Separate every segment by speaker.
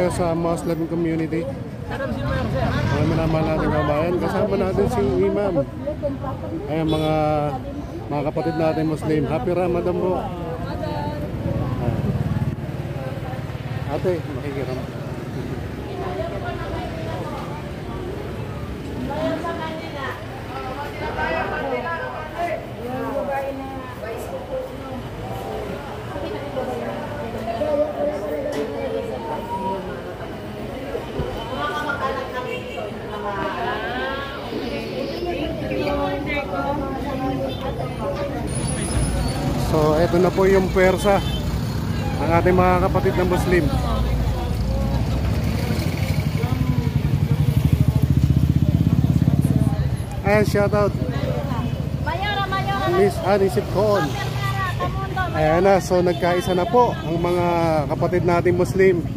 Speaker 1: tayo sa Muslim community. Minamahal natin kabayan. Kasama natin si Imam. Ayan mga kapatid natin Muslim. Happy Ramadan po. Ate, makikiram. So, ito na po yung pwersa ng ating mga kapatid na Muslim. Ayan, shoutout Miss Anisip Koon. Ayan na, so nagkaisa na po ang mga kapatid nating Muslim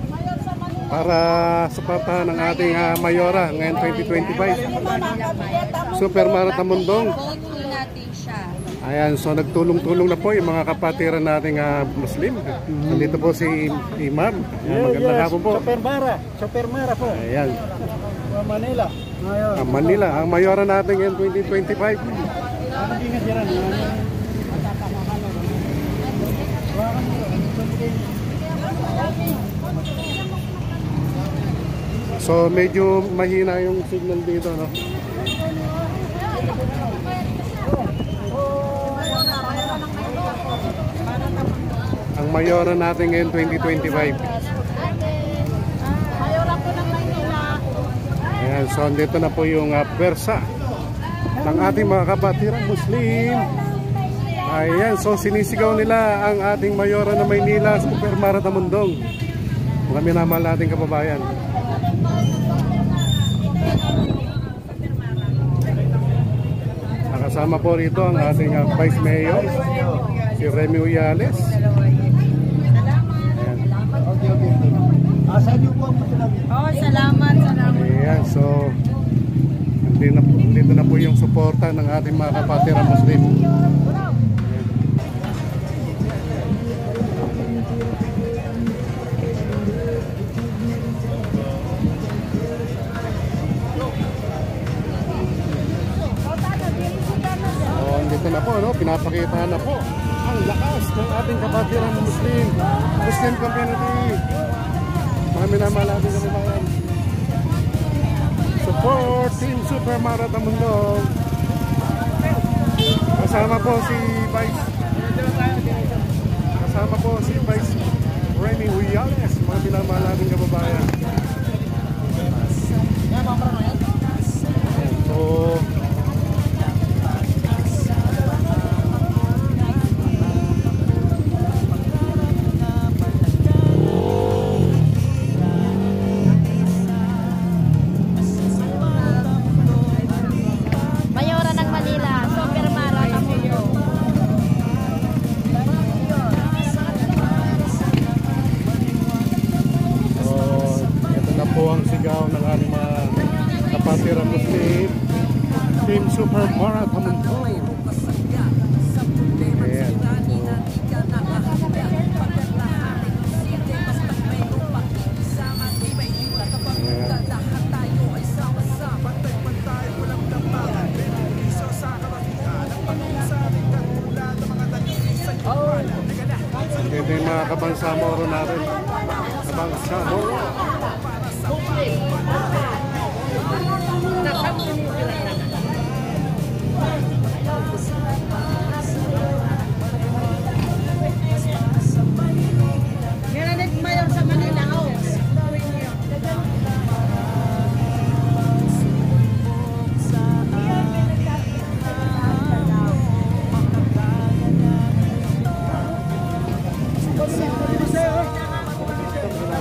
Speaker 1: para suportahan ng ating Mayora ngayon 2025 Super Marathon Mundong. Ayan, so nagtulong-tulong na po yung mga kapatiran nating Muslim. Nandito po si Imam. Magandang hapon po.
Speaker 2: Super Mara po.
Speaker 1: Ayan.
Speaker 2: Manila.
Speaker 1: Manila, ang Mayora natin ngayon 2025. So medyo mahina yung signal dito, no? Ang Mayora natin ngayon 2025.
Speaker 3: Mayora po ng Maynila.
Speaker 1: Ayan, so dito na po yung pwersa ng ating mga kabatirang Muslim. Ayan, so sinisigaw nila ang ating Mayora ng Maynila Super Marathon Mundong. Mga minamahal nating kababayan. Nakasama po rito ang ating Vice Mayor, si Remy Uyales.
Speaker 3: Salamat.
Speaker 1: Ayan, so dito na po yung suporta ng ating mga kabatirang Muslim. Dito na po, no? Pinapakita na po ang lakas ng ating kabatirang Muslim community. Mga minamahal natin kababayan. Support Team Super Marathon Mundong. Kasama po si Vice Remy Uyales. Mga minamahal natin kababayan. So Team Super Marathon Mundong. Ayan. Ito yung mga kabansamoro natin. Kabansamoro.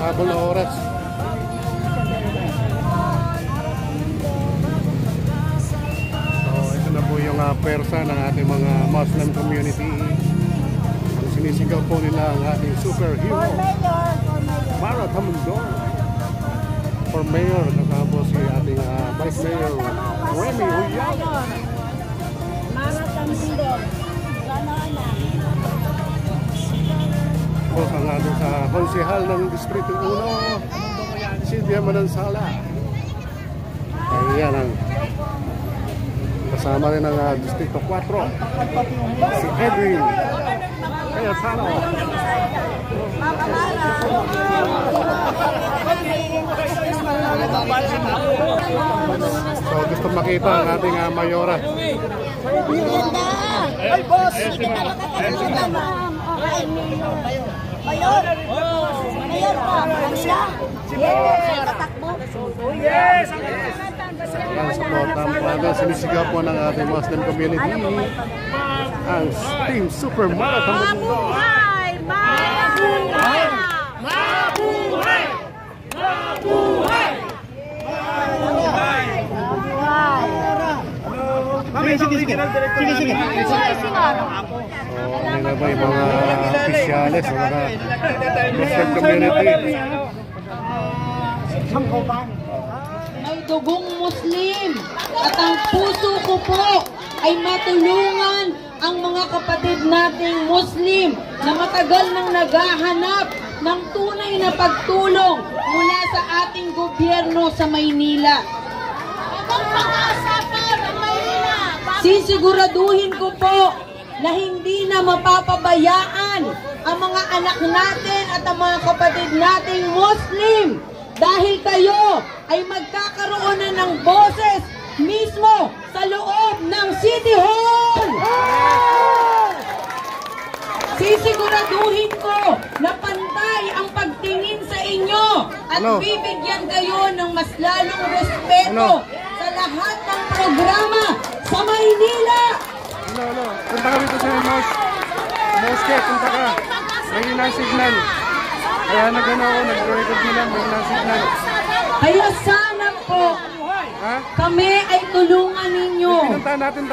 Speaker 1: Habol na oras. So ito na po yung pwersa ng ating mga Muslim community. Ang sinisigaw po nila ang ating superhero Marathon Mundong. For Mayor, kasama po si ating Vice Mayor Remy Uyales.
Speaker 3: Marathon Mundong.
Speaker 1: Po ang ating sa konsehal ng Distrito 1 Silvia Manansala. Ayan ang kasama rin ng Distrito 4. Si Edwin. Kaya sana. So gusto makita ang ating Mayora.
Speaker 3: Ay, boss! Mayor! Mayor pa! Manila! Yes! Tatakbo! Yes!
Speaker 1: Ang supportan po natin, sinisigaw po ng ating Muslim community ang Team Super Marathon Mundo.
Speaker 3: Mabuhay! Mabuhay! Mabuhay! Mabuhay!
Speaker 2: Sige.
Speaker 1: Ano na ba yung mga opisyalis o mga Muslim community?
Speaker 4: May dugong Muslim at ang puso ko po ay matulungan ang mga kapatid nating Muslim na matagal nang naghahanap ng tunay na pagtulong mula sa ating gobyerno sa Maynila. Sisiguraduhin ko po na hindi na mapapabayaan ang mga anak natin at ang mga kapatid nating Muslim dahil kayo ay magkakaroon na ng boses mismo sa loob ng City Hall. Sisiguraduhin ko na pantay ang pagtingin sa inyo at bibigyan kayo ng mas lalong respeto sa lahat ng programa sa Maynila.
Speaker 1: Punta ka dito sa Mosque, punta ka. May na-signal. Kaya nag-record mo lang, may na-signal.
Speaker 4: Kaya sana po kami ay tulungan ninyo.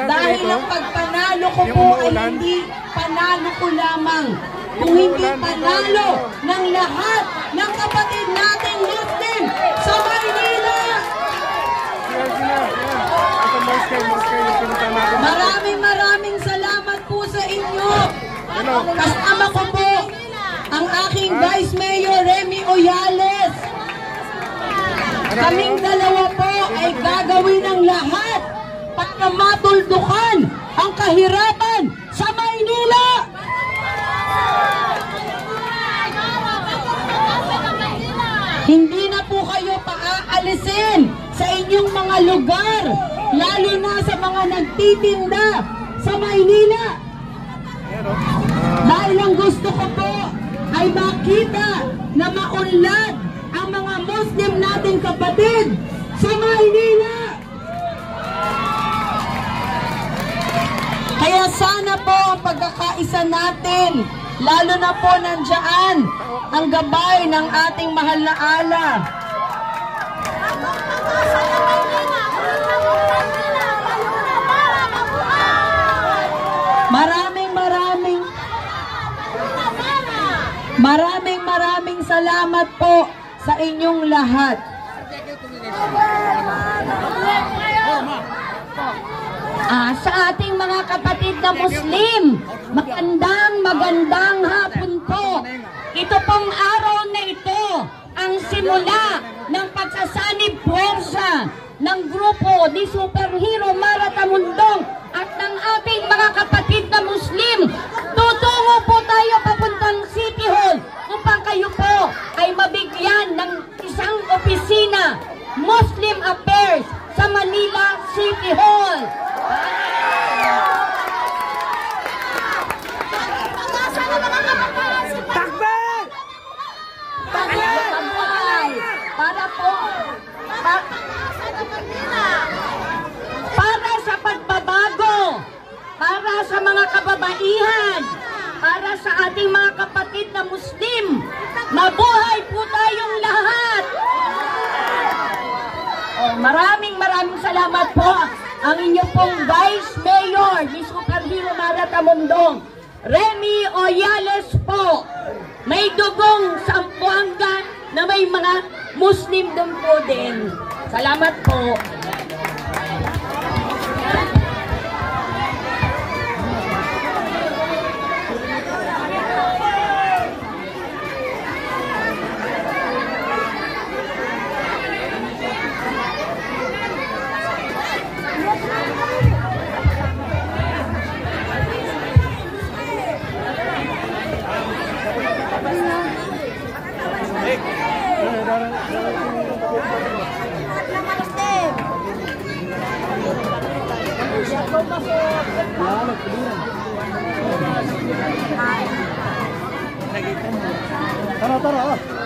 Speaker 4: Dahil ang pagpanalo ko po ay hindi panalo ko lamang. Kung hindi panalo ng lahat ng kapatid nating Muslim sa Maynila. Maraming salamat po sa inyo. Kasama ko po ang aking Vice Mayor Remy Oyales. Kaming dalawa po ay gagawin ang lahat para matuldukan ang kahirapan sa Maynila. Hindi na po kayo paaalisin sa inyong mga lugar, lalo na sa mga nagtitinda sa Maynila. Dahil ang gusto ko po ay makita na maunlad ang mga Muslim nating kapatid sa Maynila. Kaya sana po ang pagkakaisa natin, lalo na po nandiyan ang gabay ng ating mahal na Allah. Maraming salamat po sa inyong lahat. Sa ating mga kapatid na Muslim, magandang hapon po. Ito pong araw na ito ang simula ng pagsasanib puwersa ng grupo ni Superhero Mara Tamundong at ng ating mga kapatid na Muslim. Tutungo po tayo papuntang City Hall upang kayo po ay mabigyan ng isang opisina, Muslim Affairs sa Manila City Hall. Takbir! Takbir! Para po para sa pagbabago, para sa mga kababaihan, para sa ating mga kapatid na Muslim. Mabuhay po tayong lahat. Maraming salamat po ang inyong pong Vice Mayor ni Superhero Mara Tamundong, Remy Oyales po. May dugong Sambuanga na may mga Muslim doon po din. Salamat po.
Speaker 2: Tara, tara. Oh.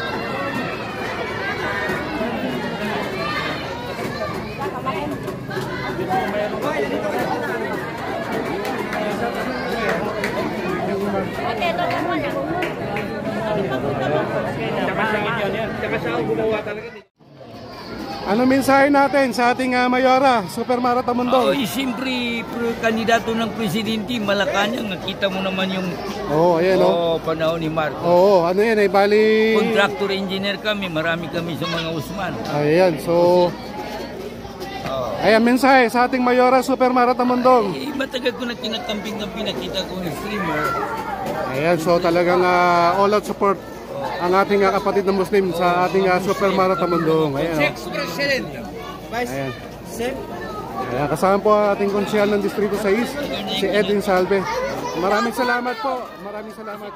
Speaker 1: Ano mensahe natin sa ating Mayora, Super Mara Tamundong?
Speaker 5: Ay, siyempre, kandidato ng presidente, Malacanang, nakita mo naman yung
Speaker 1: Ayan
Speaker 5: panahon ni Marcos.
Speaker 1: ano yan bali...
Speaker 5: Contractor engineer kami, marami kami sa mga Usman.
Speaker 1: Ayan, so... Ayan, mensahe sa ating Mayora, Super Mara Tamundong.
Speaker 5: Matagal ko na kinakamping-kamping, nakita ko yung streamer.
Speaker 1: Ayan, so talagang all-out support ang ating kapatid na Muslim sa ating Super Mara Tamundong. Ayan,
Speaker 2: President.
Speaker 1: Ayan. Ayan, kasama po ang ating konsyal ng Distrito 6, si Edwin Salve. Maraming salamat po. Maraming salamat.